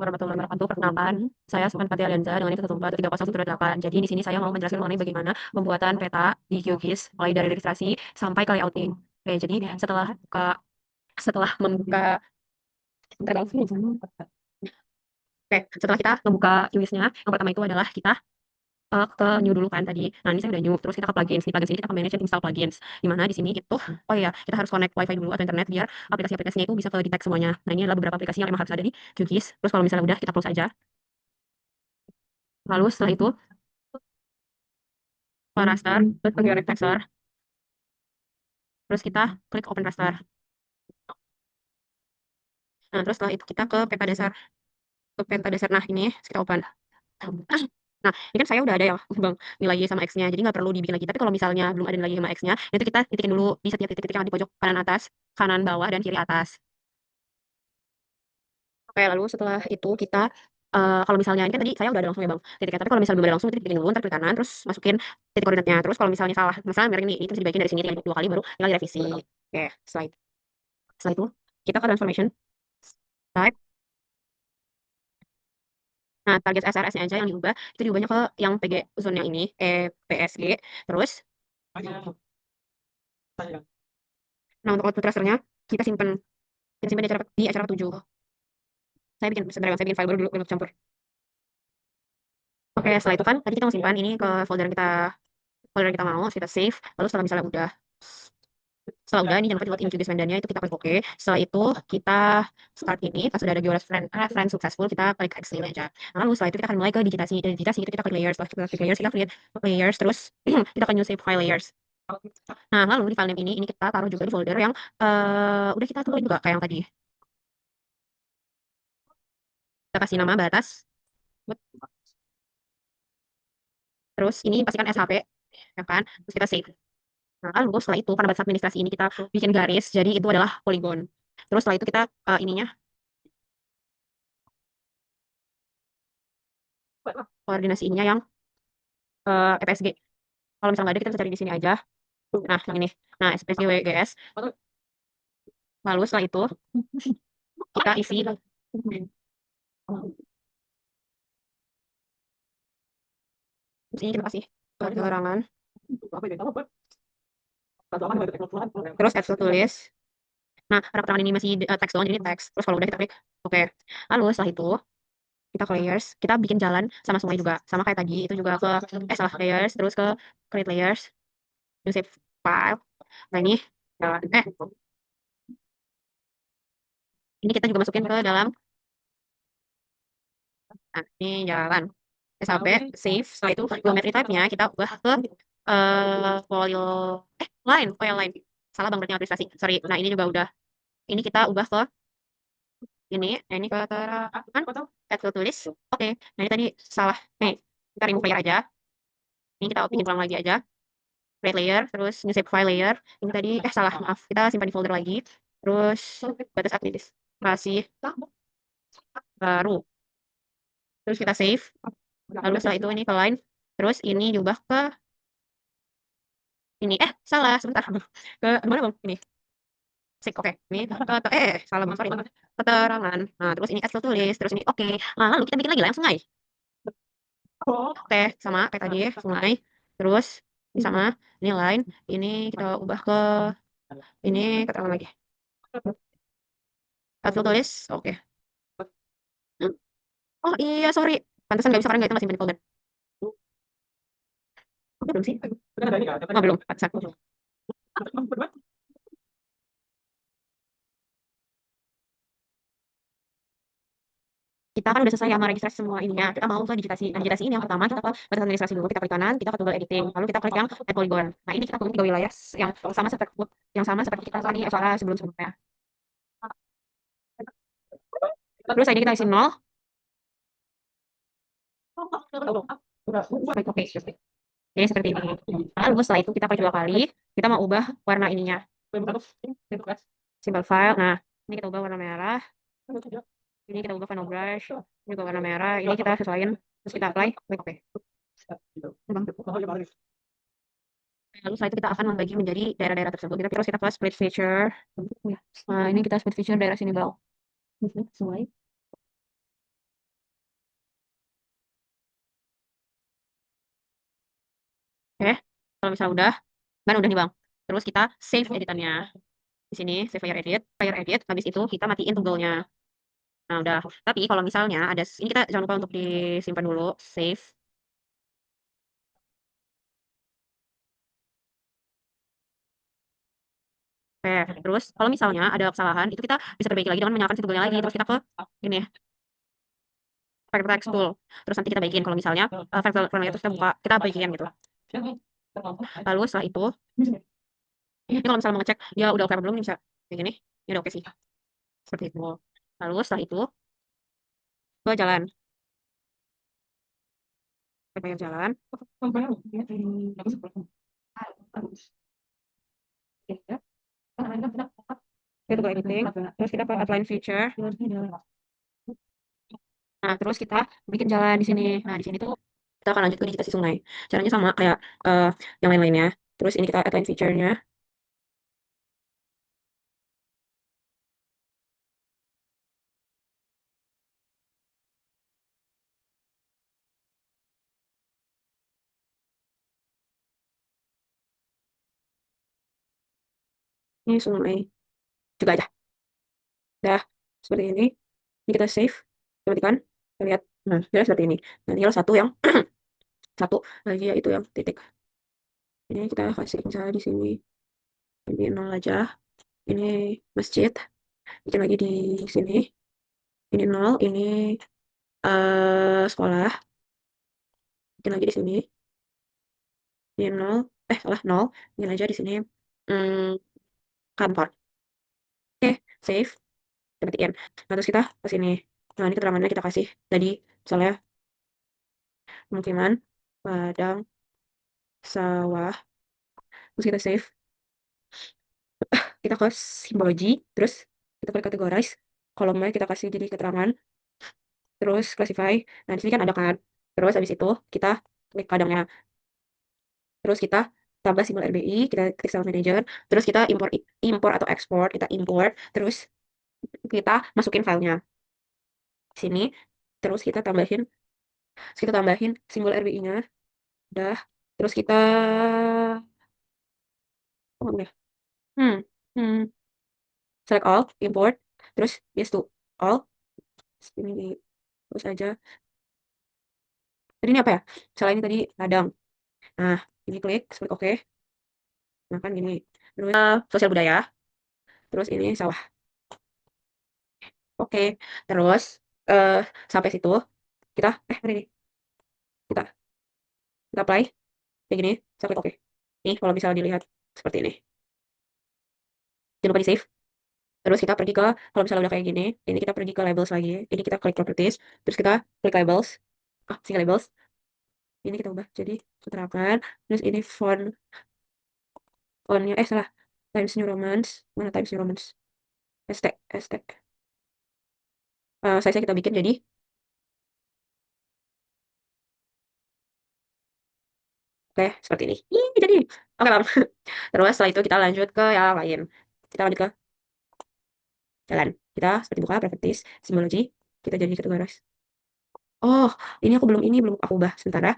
warahmatullahi wabarakatuh. Perkenalkan, saya Sukman Fathia Alianza dengan NIK 1430178. Jadi di sini saya mau menjelaskan mengenai bagaimana pembuatan peta di QGIS mulai dari registrasi sampai ke layouting. Oke, jadi setelah membuka bentar, Bang. Oke, setelah kita membuka QGIS-nya, yang pertama itu adalah kita ke new dulu kan tadi. Nah, ini saya udah new, terus kita ke plugins. Di plugins ini kita ke manage and install plugins. Di mana di sini itu, oh iya, kita harus connect wifi dulu atau internet biar aplikasi-aplikasinya itu bisa ke detect semuanya. Nah, ini adalah beberapa aplikasi yang memang harus ada di QGIS. Terus kalau misalnya udah, kita close aja. Lalu setelah itu, ke raster, klik ke Direct Texture, terus kita klik Open Raster. Nah, terus setelah itu kita ke peta dasar. Ke peta dasar, nah ini kita open. Nah, ini kan saya udah ada ya, Bang, nilai Y sama X-nya, jadi nggak perlu dibikin lagi. Tapi kalau misalnya belum ada nilai Y sama X-nya, itu kita titikin dulu di setiap titik-titik yang ada di pojok kanan atas, kanan bawah, dan kiri atas. Oke, lalu setelah itu kita, kalau misalnya ini kan tadi saya udah ada langsung ya, Bang, titiknya. Tapi kalau misalnya belum ada langsung, titikin dulu, ntar klik kanan, terus masukin titik koordinatnya. Terus kalau misalnya salah, misalnya merek ini bisa dibagiin dari sini dua kali, baru tinggal direvisi. Oke, setelah itu kita ke transformation type. Nah, target SRS-nya aja yang diubah, itu diubahnya ke yang PG zone yang ini, PSG. Terus, nah untuk output rasternya, kita simpen. Kita simpen di acara 7. Saya bikin file baru dulu untuk campur. Oke, setelah itu kan, tadi kita mau simpan ini ke folder yang kita mau, kita save. Lalu setelah udah, ini jangan lupa dibuat introduce mendannya, itu kita klik OK. Setelah itu, kita start ini, pas sudah ada friend successful, kita klik exit aja. Nah, lalu setelah itu kita akan mulai ke digitasi. Dari digitasi itu kita klik layers. Setelah kita klik layers, kita create layers, terus kita akan new save file layers. Nah, lalu di file name ini kita taruh juga di folder yang udah kita tentuin juga kayak yang tadi. Kita kasih nama batas, terus ini pastikan SHP, ya kan? Terus kita save. Nah, lalu setelah itu karena batas administrasi ini kita bikin garis, jadi itu adalah polygon. Terus setelah itu kita ininya koordinasi ininya yang EPSG. Kalau misalnya nggak ada, kita bisa cari di sini aja. Nah, yang ini. Nah, SPSG WGS. Lalu setelah itu kita isi. Terus ini kita kasih keterangan. Terus add tulis. Nah, karena keterangan ini masih teks doang, jadi teks. Terus kalau udah kita klik oke. Lalu setelah itu kita ke layers, kita bikin jalan sama sungai juga. Sama kayak tadi, itu juga salah layers, terus ke create layers, new save file. Nah, ini jalan. Ini kita juga masukin ke dalam, nah, ini jalan. Sampai save, setelah itu geometry type-nya kita ubah ke file line. Salah Bang, berarti administrasi. Sorry. Nah, ini juga udah. Ini kita ubah ke ini, ini keterangan, add field tulis. Oke. Nah, ini tadi salah. Nih, kita remove layer aja. Ini kita bikin ulang lagi aja. Create layer, terus new save file layer. Ini tadi, salah, maaf. Kita simpan di folder lagi. Terus, batas administrasi baru. Terus kita save. Lalu setelah itu ini ke line. Terus ini diubah ke ini. Salah, sebentar. Ke mana Bang? Ini. Sik, oke. Ini salah Bang, sorry. Keterangan. Nah, terus ini add field tulis, terus ini oke. Nah, lalu kita bikin lagi lah yang sungai. Oke, sama kayak tadi sungai. Terus ini sama, ini line. Ini kita ubah ke ini keterangan lagi. Add field tulis, oke. Oh iya, sorry. Pantesan nggak bisa karena nggak itu masih simpan di folder. Belum sih? Oh, belum. Pantesan. Kita kan udah selesai sama registrasi semua ininya. Kita mau ke digitasi. Nah, digitasi ini yang pertama kita ke batas administrasi dulu. Kita klik kanan, kita ke toggle editing. Lalu kita klik yang add polygon. Nah, ini kita pilih 3 wilayah yang sama seperti kita tadi suara sebelum-sebelumnya. Terus ID kita isi 0. Oke, jadi seperti ini. Lalu setelah itu kita klik 2 kali. Kita mau ubah warna ininya. Symbol file. Nah, ini kita ubah warna merah. Ini kita ubah final brush. Ini juga warna merah. Ini kita sesuaiin. Terus kita apply. Klik oke. Lalu setelah itu kita akan membagi menjadi daerah-daerah tersebut. Terus kita ke split feature. Nah, ini kita split feature daerah sini bawah. Sesuai. Kalau misalnya udah, kan udah nih Bang. Terus kita save editannya. Di sini save fire edit, habis itu kita matiin toggle-nya. Nah, udah. Tapi kalau misalnya ada ini kita jangan lupa untuk disimpan dulu, save. Oke, terus kalau misalnya ada kesalahan, itu kita bisa perbaiki lagi dengan menyalakan si toggle-nya lagi. Terus kita ke ini, pakai text tool. Terus nanti kita baikin kalau misalnya file terus kita buka, kita baikin gitu. Lalu setelah itu, ini kalau misalnya mau ngecek dia udah oke apa belum, ini bisa kayak gini. Ini udah oke sih. Seperti itu. Lalu setelah itu ke jalan. Ke bayar jalan. Kita ke editing. Terus kita ke outline feature. Nah, terus kita bikin jalan di sini. Nah, di sini tuh kita akan lanjut ke digitasi sungai. Caranya sama kayak yang lain-lainnya. Terus ini kita outline feature-nya. Ini sungai. Juga aja. Dah, seperti ini. Ini kita save. Kita matikan. Kita lihat. Nah, jadi seperti ini. Nah, tinggal satu yang satu lagi yaitu yang titik. Ini kita kasih misalnya di sini. Ini nol aja. Ini masjid. Bikin lagi di sini. Ini nol. Ini sekolah. Bikin lagi di sini. Ini nol. Salah nol. Bikin aja di sini. Hmm, kantor. Oke, save. Kita matiin. Nah, terus kita ke sini. Nah, ini keterangannya kita kasih. Tadi, misalnya, pemukiman, padang, sawah. Terus kita save. Kita ke simbologi. Terus kita ke categorize. Kolomnya kita kasih jadi keterangan. Terus classify. Nah, di sini kan ada kan. Terus habis itu kita klik kadangnya. Terus kita tambah simbol RBI, kita klik file manager, terus kita import atau export, kita import, terus kita masukin filenya di sini, terus kita tambahin simbol RBI-nya, udah, terus kita oh, udah. Hmm, hmm, select all, import, terus yes to all, ini terus aja. Tadi ini apa ya? Salah ini tadi ladang. Nah, ini klik oke. Nah kan gini. Terus sosial budaya, terus ini sawah. Oke, terus eh sampai situ kita mari nih kita kita apply kayak gini, saya klik oke. Nih kalau bisa dilihat seperti ini. Jangan lupa di save. Terus kita pergi ke kalau misalnya udah kayak gini, ini kita pergi ke labels lagi. Ini kita klik properties, terus kita klik labels. Single labels. Ini kita ubah jadi keterangan. Terus ini fontnya salah. Times New Romance. Mana Times New Romance? Hashtag. Size-nya kita bikin jadi oke seperti ini. Ih, jadi oke bang. Terus setelah itu kita lanjut ke yang lain. Kita lanjut ke jalan. Kita seperti buka properties, simbology, kita jadi kategorize. Oh, ini aku belum aku ubah sebentar ya.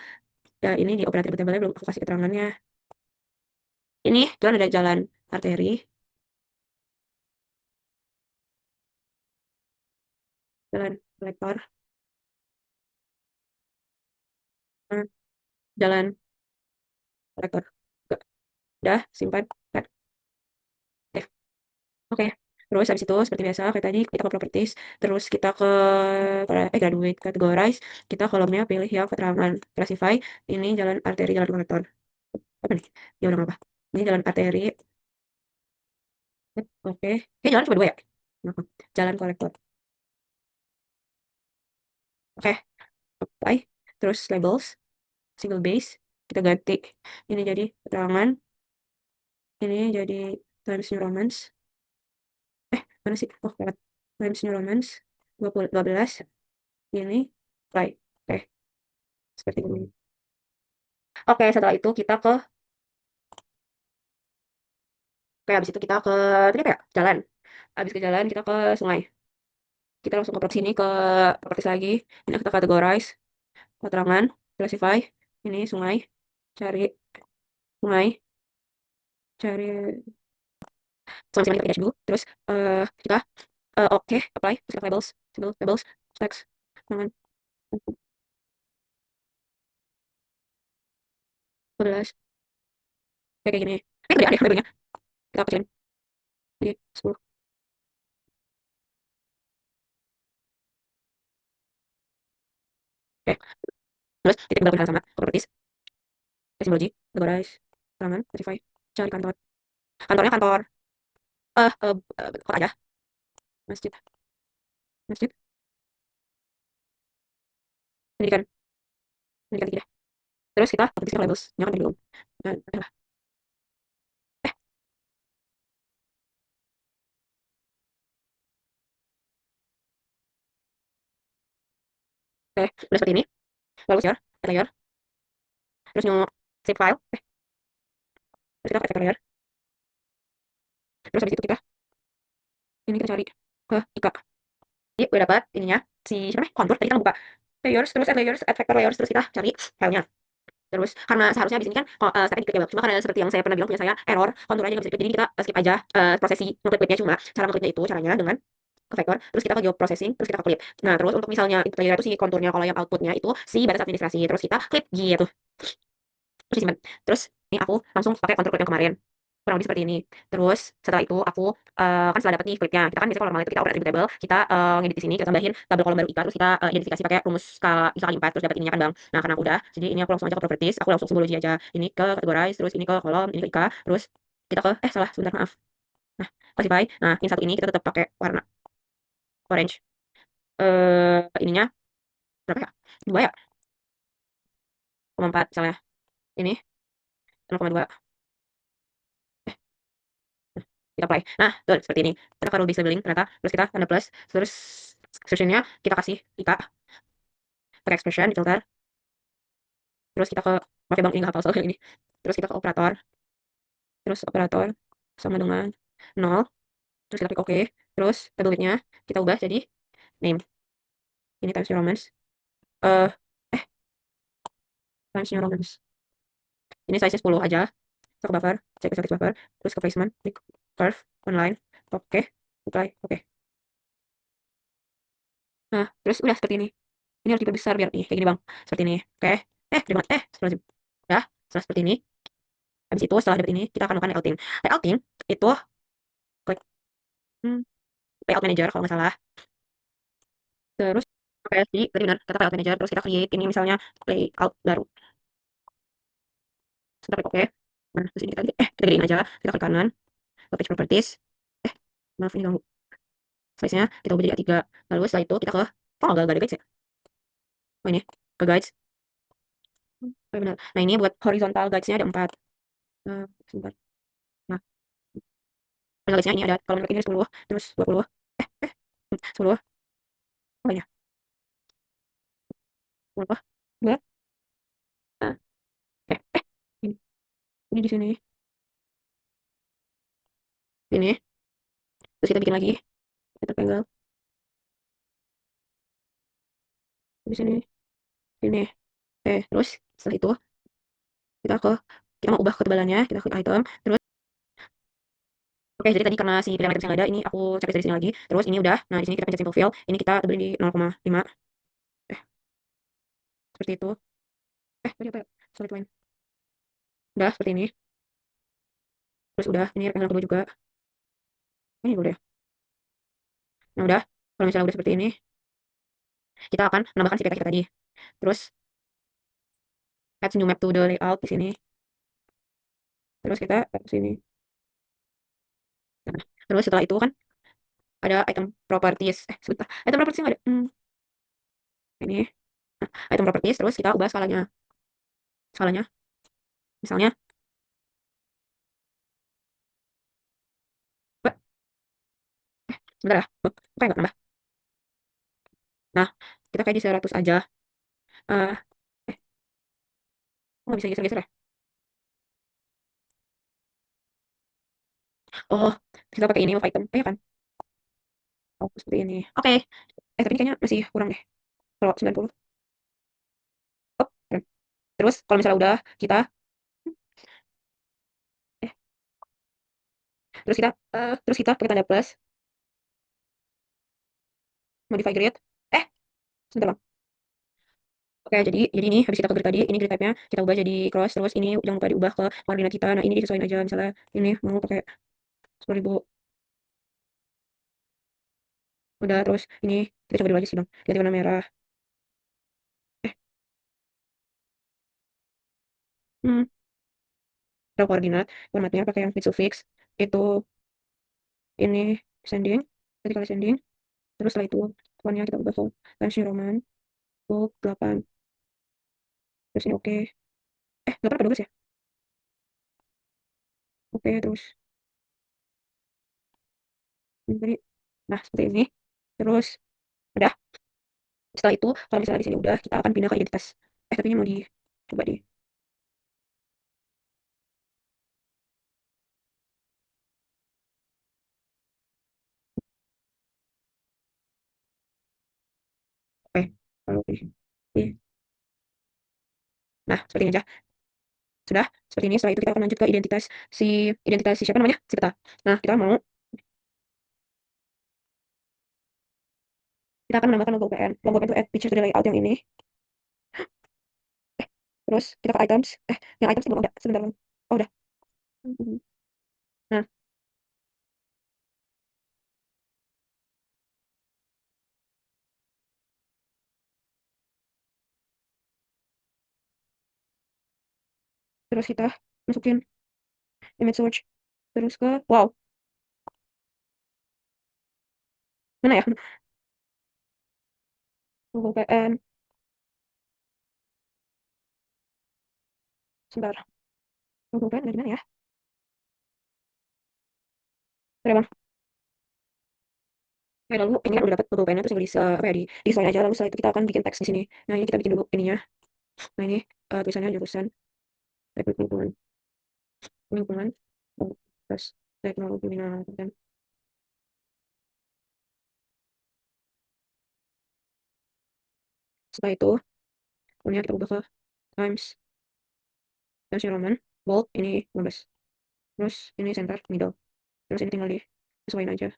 Ya, ini di operator table belum aku kasih keterangannya. Ini jalan ada jalan arteri, jalan kolektor, eh, jalan kolektor. Udah, simpan. Cut. Save. Oke. Terus habis itu seperti biasa kayak tadi kita ke properties, terus kita ke graduate categorize, kita kolomnya pilih yang keterangan classify, ini jalan arteri jalan kolektor. Apa nih? Ya udah nggak apa. Ini jalan arteri. Oke. Jalan cuma dua ya? Kenapa? Jalan kolektor. Oke. Apply. Terus labels, single base, kita ganti. Ini jadi keterangan, ini jadi Times New Romance. Mana sih? Oh, lewat Times New Romance 12 ini play. Oke, seperti ini. Oke, setelah itu kita habis itu kita ke tadi apa ya? Jalan. Habis ke jalan kita ke sungai. Kita langsung ke sini ke properties lagi. Ini kita categorize, keterangan, classify. Ini sungai. Cari mulai cari selama kita dulu, terus kita oke apply, terus kita labels, labels, text, tangan, 12, kayak gini. Gede deh labelnya, kita kecilin jadi 10. Oke, terus titik berapa sama properties, simbology, categorize, tangan, specify, cari kantor. Kantornya kantor kota aja, masjid, masjid, pendidikan, pendidikan tinggi deh. Terus kita ketik labels, nyalakan tadi belum. Nah, oke, udah seperti ini. Lalu share, add layer, terus new save file, terus kita add layer, terus habis itu kita ini kita cari ke Ika. Jadi udah dapat ininya si siapa nih kontur tadi kita buka layers, terus add layers, add vector layers, terus kita cari filenya. Terus karena seharusnya di sini kan stepnya diklik ya, cuma karena seperti yang saya pernah bilang punya saya error, kontur aja nggak bisa diklik, jadi kita skip aja prosesi ngekliknya. Cuma cara ngekliknya itu caranya dengan ke vektor, terus kita ke geoprocessing, terus kita ke clip. Nah, terus untuk misalnya itu tadi itu si konturnya, kalau yang outputnya itu si batas administrasi, terus kita clip gitu, terus disimpan. Terus ini aku langsung pakai kontur clip yang kemarin, kurang lebih seperti ini. Terus setelah itu aku kan setelah dapat nih clipnya, kita kan biasanya kalau normal itu kita operate attribute table, kita ngedit di sini, kita tambahin tabel kolom baru IKA, terus kita identifikasi pakai rumus skala IKA kali 4, terus dapat ininya kan bang. Nah karena udah, jadi ini aku langsung aja ke properties, aku langsung simbologi aja, ini ke categorize, terus ini ke kolom, ini ke IKA, terus kita ke salah sebentar maaf. Nah classify, nah yang satu ini kita tetap pakai warna orange. Ininya berapa ya? 2 ya? 0,4 misalnya. Ini 0,2. Kita apply. Nah, tuh seperti ini. Kita ke rule based labeling ternyata, terus kita tanda plus, terus expressionnya kita kasih IKA, pakai expression di filter, terus kita ke pakai bang ini nggak hafal soalnya ini. Terus kita ke operator, terus operator sama dengan 0, terus kita klik OK, terus table width-nya kita ubah jadi name. Ini Times New Romance. Eh, Times New Romance. Ini size-nya 10 aja. Kita ke buffer, cek static buffer, terus ke placement, klik curve, online, oke, apply, oke. Nah, terus udah seperti ini. Ini harus diperbesar biar nih kayak gini bang, seperti ini. Oke, setelah ya, setelah seperti ini, habis itu setelah dapat ini kita akan melakukan layouting. Layouting itu klik hmm, layout manager kalau nggak salah. Terus oke, jadi tadi benar kata layout manager, terus kita create ini misalnya layout baru. Sebentar klik oke. Nah, terus ini kita gedein aja, kita klik kanan, ke page properties. Maaf ini ganggu. Size-nya kita ubah jadi A3. Lalu setelah itu kita ke agak ada guides ya. Oh ini ke guides. Oh, benar. Nah, ini buat horizontal guides-nya ada 4. Sebentar. Nah, horizontal guides-nya ini ada kalau menurut ini ada 10, terus 20. 10. Oh ya, berapa? 2. Nah, ini. Ini di sini. Ini. Terus kita bikin lagi. Kita penggal di sini. Sini. Terus setelah itu kita mau ubah ketebalannya, kita klik item, terus oke, jadi tadi karena si pilihan items yang ada, ini aku cek dari sini lagi. Terus ini udah. Nah, di sini kita pencet simple fill. Ini kita tebelin di 0,5. Eh, seperti itu. Tadi apa ya? Solid line. Udah seperti ini. Terus udah, ini rectangle kedua juga. Ini udah. Nah, udah. Kalau misalnya udah seperti ini, kita akan menambahkan si peta kita tadi. Terus add new map to the layout di sini. Terus kita add sini. Nah, terus setelah itu kan ada item properties. Sebentar. Item properties nggak ada. Ini. Nah, item properties, terus kita ubah skalanya. Skalanya, misalnya, Mbak, sebentar ya. Oke, nggak nambah. Nah, kita kayak di 100 aja. Eh, eh, kok nggak bisa geser-geser ya? Oh, kita pakai ini move item. Ya kan? Oh, seperti ini. Oke. Tapi kayaknya masih kurang deh. Kalau 90. Oh, keren. Terus kalau misalnya udah kita Terus kita pakai tanda plus, modify grid. Eh, sebentar Bang. Oke, jadi ini habis kita ke grid tadi, ini grid type-nya kita ubah jadi cross, terus ini jangan lupa diubah ke koordinat kita. Nah, ini disesuaikan aja, misalnya ini mau pakai 10.000. Udah, terus ini kita coba dulu aja sih, Bang. Ganti warna merah. Eh, hmm, Draw koordinat, formatnya pakai yang fit suffix. Itu ini sending, ketika kali sending. Terus setelah itu fontnya kita ubah ke Times New Roman, bold 8. Terus ini oke. 8 apa 12 ya? Oke, terus ini tadi. Nah, seperti ini. Terus udah. Setelah itu, kalau misalnya di sini udah, kita akan pindah ke identitas. Tapi ini mau coba di. Oke, kalau di. Nah, seperti ini aja. Sudah, seperti ini. Setelah itu kita akan lanjut ke identitas si siapa namanya? Si peta. Nah, kita akan menambahkan logo PN. Logo PN itu add picture to the layout yang ini. Terus kita ke items. Yang items belum ada. Sebentar, Bang. Oh, udah. Mhm. Nah, terus kita masukin image search. Terus ke wow, mana ya? Logo PN. Sebentar. Logo PN dari mana ya? Ada, Bang. Ya, lalu ini kan udah dapat logo PN terus tinggal di apa ya di desain aja, lalu setelah itu kita akan bikin teks di sini. Nah, ini kita bikin dulu ininya. Nah, ini tulisannya jurusan teknik lingkungan. Lingkungan. Terus teknologi minat dan setelah itu kemudian kita ubah ke Times Times New Roman bold ini 15. Terus ini center middle. Terus ini tinggal disesuaikan aja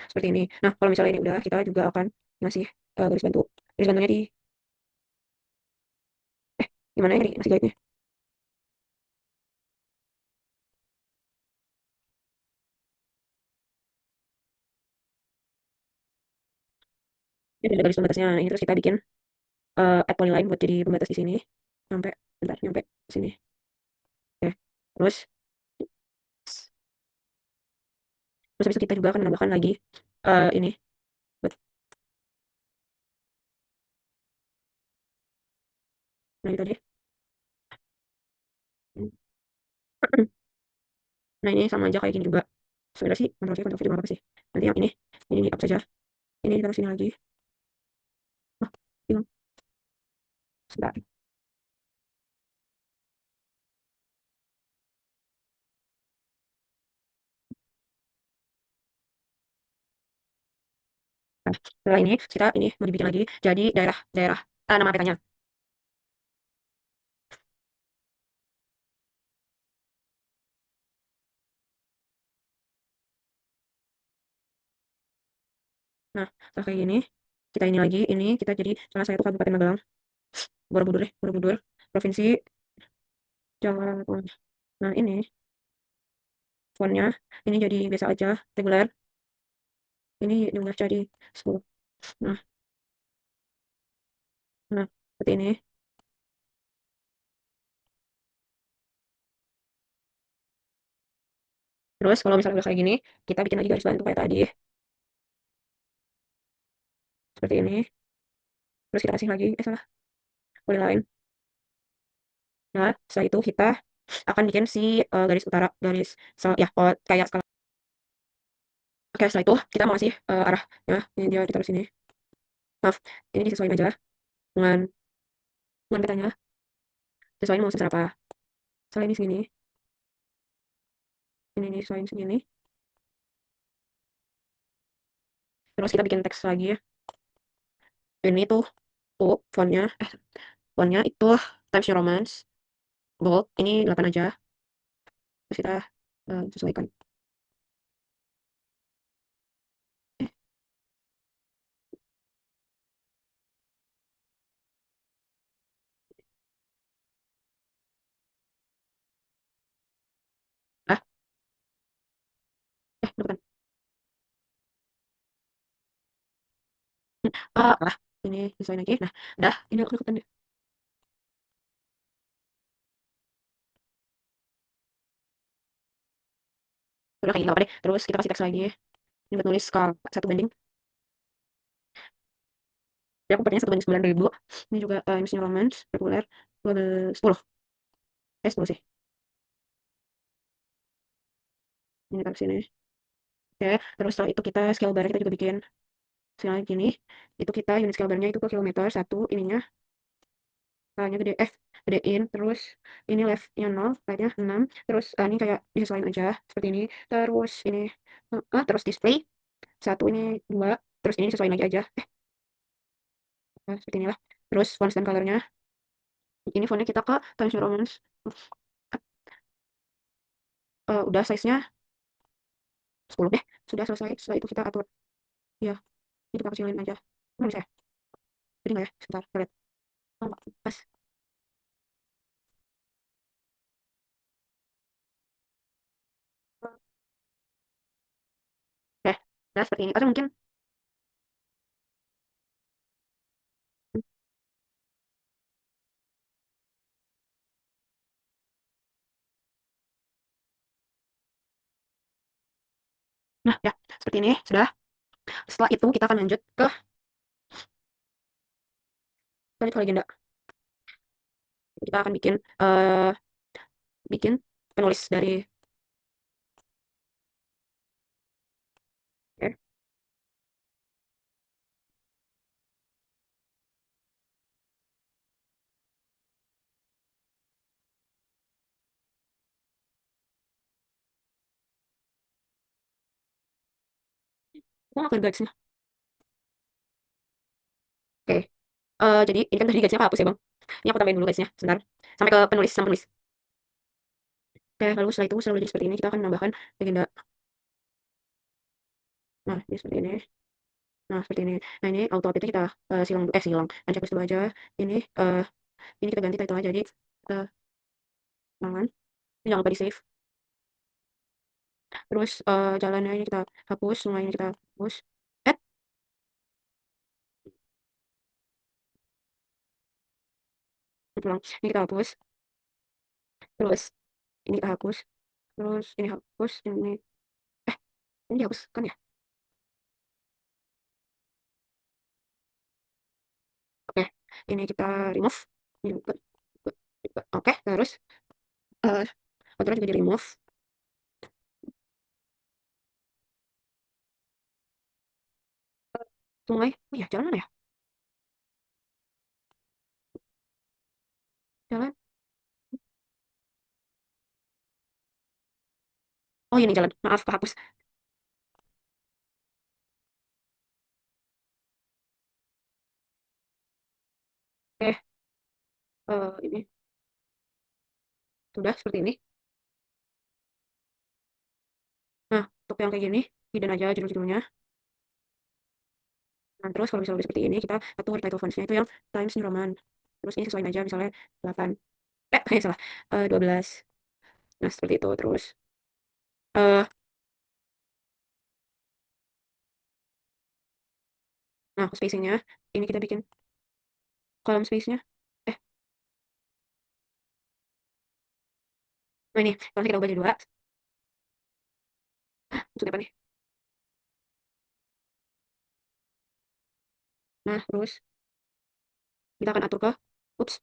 seperti ini. Nah, kalau misalnya ini udah, kita juga akan ngasih garis bantu. Garis bantunya gimana ya ngasih guide-nya? Ini ada garis pembatasnya. Ini terus kita bikin add polyline buat jadi pembatas di sini. Sampai bentar, nyampe sini. Oke. Terus terus habis itu kita juga akan menambahkan lagi ini buat nah ini tadi. Nah, ini sama aja kayak gini juga. Sebenarnya sih Ctrl+C Ctrl+V juga apa sih. Nanti yang ini up saja. Ini ditaruh sini lagi. Oh, hilang. Sebentar. Nah, setelah ini kita ini mau dibikin lagi jadi daerah nama petanya. Nah, setelah kayak gini, kita ini lagi, ini kita jadi salah satu Kabupaten Magelang, Borobudur, Provinsi Jawa Tengah. Nah, ini fontnya, ini jadi biasa aja, reguler. Ini diubah jadi 10. Nah, nah, seperti ini. Terus kalau misalnya udah kayak gini, kita bikin lagi garis bantu kayak tadi, seperti ini. Terus kita kasih lagi, salah, polyline. Nah, setelah itu kita akan bikin si garis utara, ya, kayak skala. Oke, setelah itu kita mau kasih arahnya, ini dia ditaruh sini. Maaf, ini disesuaikan aja dengan petanya. Sesuaiin mau sebesar apa. Misalnya ini segini, ini disesuaiin segini. Terus kita bikin teks lagi ya. Ini tuh fontnya itu Times New Roman, bold, ini 8 aja. Terus kita sesuaikan. Lah, ini sesuaiin lagi. Nah, udah, ini aku ikutan deh. Udah kayak gini nggak apa deh. Terus kita kasih teks lagi. Ini buat nulis skala 1 banding. Ya aku pakainya 1 banding 9.000. Ini juga Times New Roman reguler 10. 10 sih. Ini taruh sini. Oke, terus setelah itu kita scale bar kita juga bikin misalnya gini. Itu kita unit scale barnya itu ke kilometer satu ininya. Skalanya gede, gedein. Terus ini leftnya 0, rightnya 6. Terus ini kayak disesuaikan aja seperti ini. Terus ini terus display satu ini 2. Terus ini disesuaikan lagi aja. Seperti inilah. Terus font dan colornya. Ini fontnya kita ke Times New Roman. Udah size-nya 10 deh. Sudah selesai. Setelah itu kita atur. Ya, ini kita kecilin aja. Mana bisa ya? Jadi nggak ya? Sebentar, kita lihat. Oh, nggak. Pas. Oke, nah seperti ini. Atau mungkin, nah ya, seperti ini. Sudah. Setelah itu kita akan lanjut ke legenda. Kita akan bikin penulis dari, oke. Aku nggak guides-nya. Oke. Jadi ini kan tadi guides-nya aku hapus ya, Bang. Ini aku tambahin dulu guides-nya. Sebentar. Sampai ke penulis sama penulis. Oke, lalu setelah itu setelah jadi seperti ini kita akan menambahkan legenda. Nah, ini seperti ini. Nah, seperti ini. Nah, ini auto update kita silang. Uncheck dulu aja. Ini ini kita ganti title aja jadi tangan. Ini jangan lupa di save. Terus jalannya ini kita hapus, semuanya kita hapus. Eh, ulang. Ini kita hapus. Terus ini kita hapus. Terus ini hapus. Ini dihapus kan ya? Oke. Ini kita remove. Ini oke. Terus eh kontrol juga di remove. Sungai. Oh iya, jalan mana ya? Jalan. Oh ini jalan. Maaf, kehapus. Oke. Ini sudah seperti ini. Nah, untuk yang kayak gini, hidden aja judul-judulnya. Nah, terus kalau misalnya udah seperti ini, kita atur title fonts-nya itu yang Times New Roman. Terus ini sesuaiin aja misalnya 8. Salah. 12. Nah, seperti itu. Terus eh nah, spacing-nya ini kita bikin kolom space-nya. Eh, nah ini, kalau kita ubah jadi 2, maksudnya apa nih? Nah, terus kita akan atur ke ups,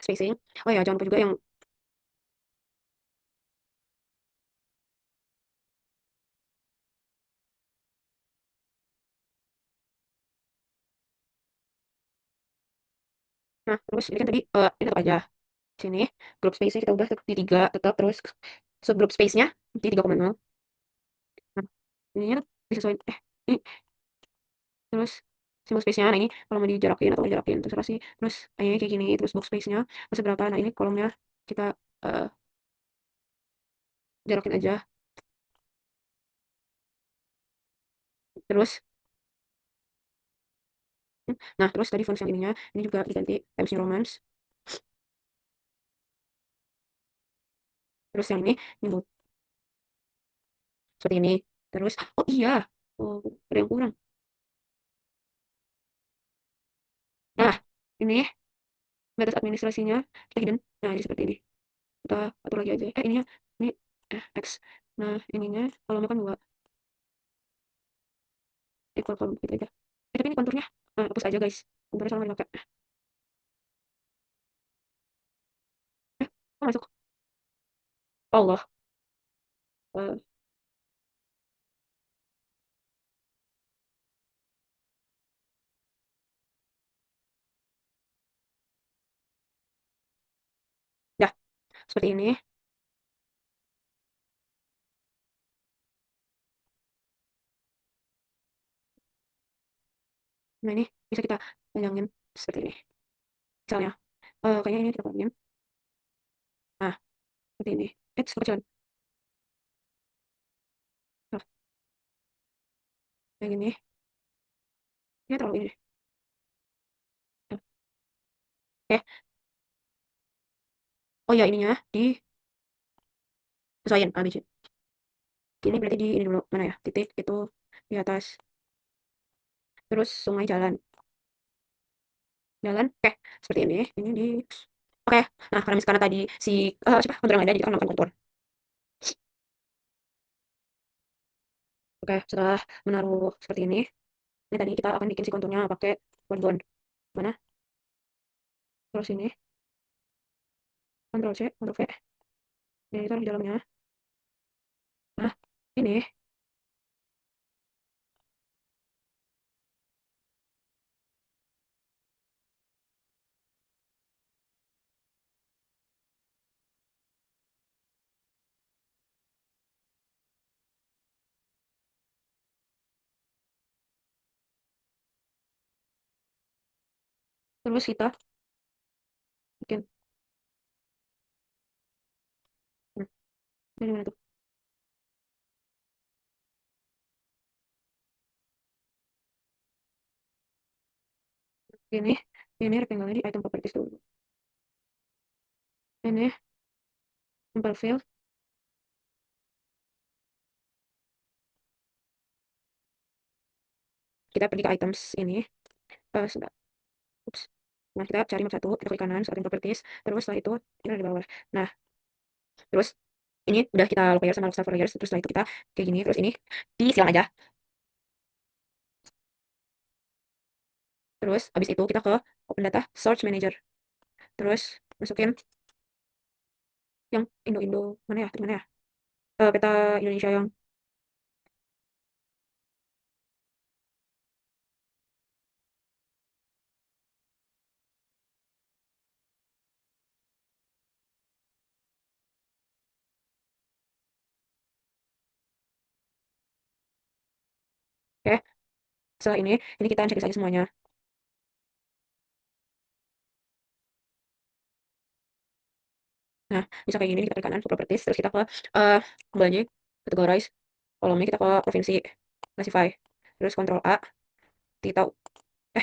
spacing. Oh ya, jangan lupa juga yang nah, terus ini kan tadi ini tetap aja sini group space-nya kita ubah di 3 tetap terus subgroup space-nya di 3,0. Nah, ininya disesuaikan ini terus simbol space-nya. Nah, ini kalau mau dijarakin atau dijarakin terserah sih. Terus ini kayak gini, terus box space-nya masih berapa. Nah, ini kolomnya kita eh, jarakin aja. Terus nah, terus tadi font yang ininya ini juga diganti Times New Roman. Terus yang ini seperti ini. Terus oh iya, oh, ada yang kurang. ini batas administrasinya kita hidden. Nah, jadi seperti ini. Kita atur lagi aja. Ininya ini X. Nah, ininya kolomnya kan 2. Equal kolom gitu aja. Tapi ini konturnya hapus aja, guys. Konturnya sama dipakai. Oh, masuk. Allah. Eh, ya, seperti ini. Nah, ini bisa kita panjangin seperti ini. Misalnya, kayaknya ini kita panjangin. Nah, seperti ini. Kecilan. Nah, kayak gini. Ini terlalu ini. Nah, oke. Oh ya, ininya disesuaikan ABC. Ini berarti di ini dulu. Mana ya? Titik itu di atas. Terus sungai jalan. Jalan. Oke, seperti ini. Ini di Oke. Nah, karena tadi si siapa? Kontur yang ada, jadi kita melakukan kontur. Oke, setelah menaruh seperti ini tadi kita akan bikin si konturnya pakai polygon. Mana? Terus ini, Ctrl C, Ctrl V. Ini taruh di dalamnya. Nah, ini, terus kita bikin. Nah, ini mana tuh? Ini, ini rectangle di item properties dulu. Ini, tempat fill. Kita pergi ke items ini. Sebentar. Ups. Nah, kita cari map 1, kita klik kanan, item properties. Terus setelah itu, ini ada di bawah. Nah, terus ini udah kita lock layer sama lock server layers. Terus setelah itu kita kayak gini. Terus ini disilang aja. Terus abis itu kita ke Open Data Search Manager. Terus masukin yang Indo-Indo mana ya? Mana ya? Peta Indonesia yang oke. Setelah ini kita cek aja semuanya. Nah, bisa kayak gini kita klik kanan ke properties, terus kita ke kembali lagi categorize, kolomnya kita ke provinsi, classify, terus Ctrl A, kita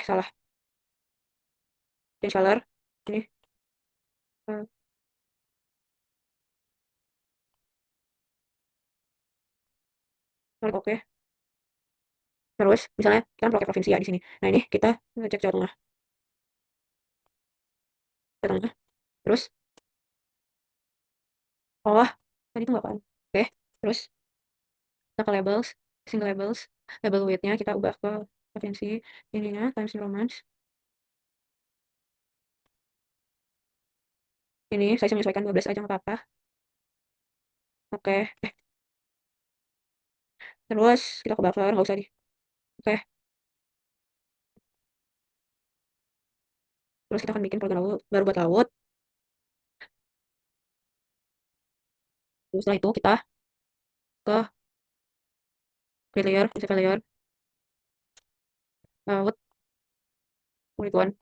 salah, change color, ini uh, klik oke. Terus misalnya kita kan pakai provinsi ya di sini. Nah, ini kita ngecek Jawa Tengah. Terus oh, tadi itu nggak kan? Oke, terus kita ke labels, single labels, label width-nya kita ubah ke provinsi ininya Times New Roman. Ini saya menyesuaikan 12 aja nggak apa-apa. Oke, terus kita ke buffer, nggak usah di. Oke, terus kita akan bikin program laut, baru buat laut. Terus setelah itu kita ke create layer, save layer, laut, polygon,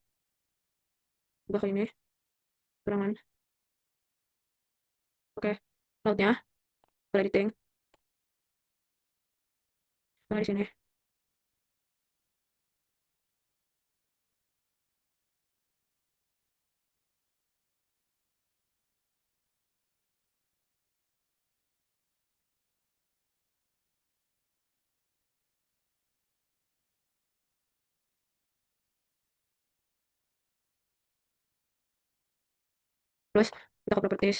ubah ke ini, serangan. Oke, lautnya, editing, nah di sini. Terus kita ke properties,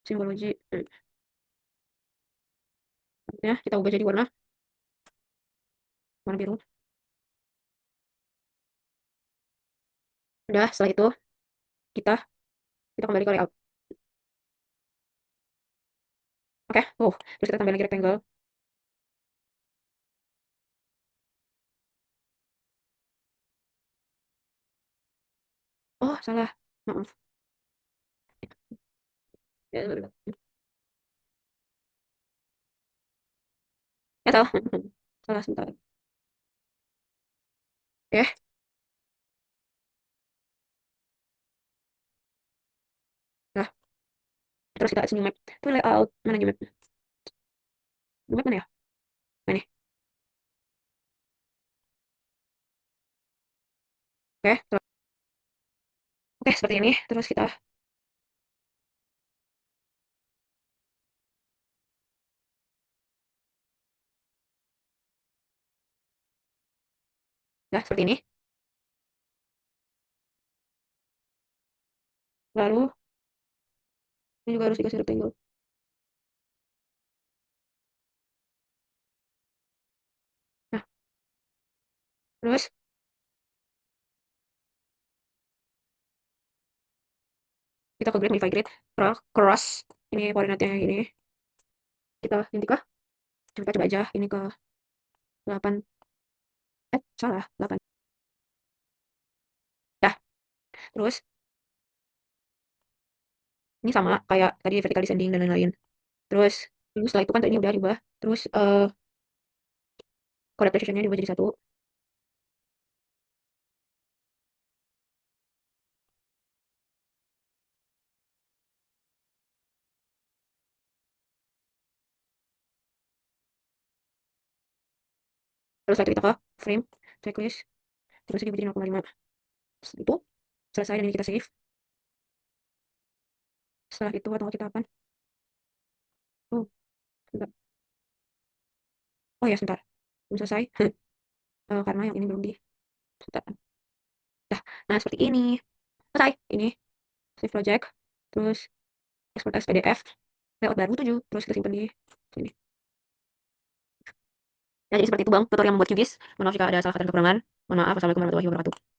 simbology, ya kita ubah jadi warna warna biru. Udah, setelah itu kita kita kembali ke layout. Oke, terus kita tambahin lagi rectangle. Oh, salah. Maaf. Ya, salah. Salah sebentar. Oke, nah, terus kita new map. Itu layout mana new map? New map mana ya? Nah, ini. Oke, oke seperti ini. Terus kita ya seperti ini. Lalu ini juga harus dikasih rectangle. Nah, terus kita ke grid, modify grid, cross. Ini koordinatnya yang ini. Kita ganti ke, kita coba aja ini ke 8. Salah, 8. Ya, terus ini sama kayak tadi vertical descending dan lain-lain. Terus setelah itu kan ini udah diubah. Terus code precisionnya diubah jadi 1. Terus setelah itu kita ke frame, checklist, terus diubah jadi 0,5. Setelah itu selesai dan ini kita save. Setelah itu atau kita apa? Oh, sebentar. Oh ya, sebentar. Belum selesai. Karena yang ini belum di. Sebentar. Dah, nah seperti ini. Selesai. Ini save project. Terus export as PDF. Layout baru 7. Terus kita simpan di sini. Ya, jadi seperti itu Bang, tutorial membuat QGIS. Mohon maaf jika ada salah kata dan kekurangan. Mohon maaf. Wassalamualaikum warahmatullahi wabarakatuh.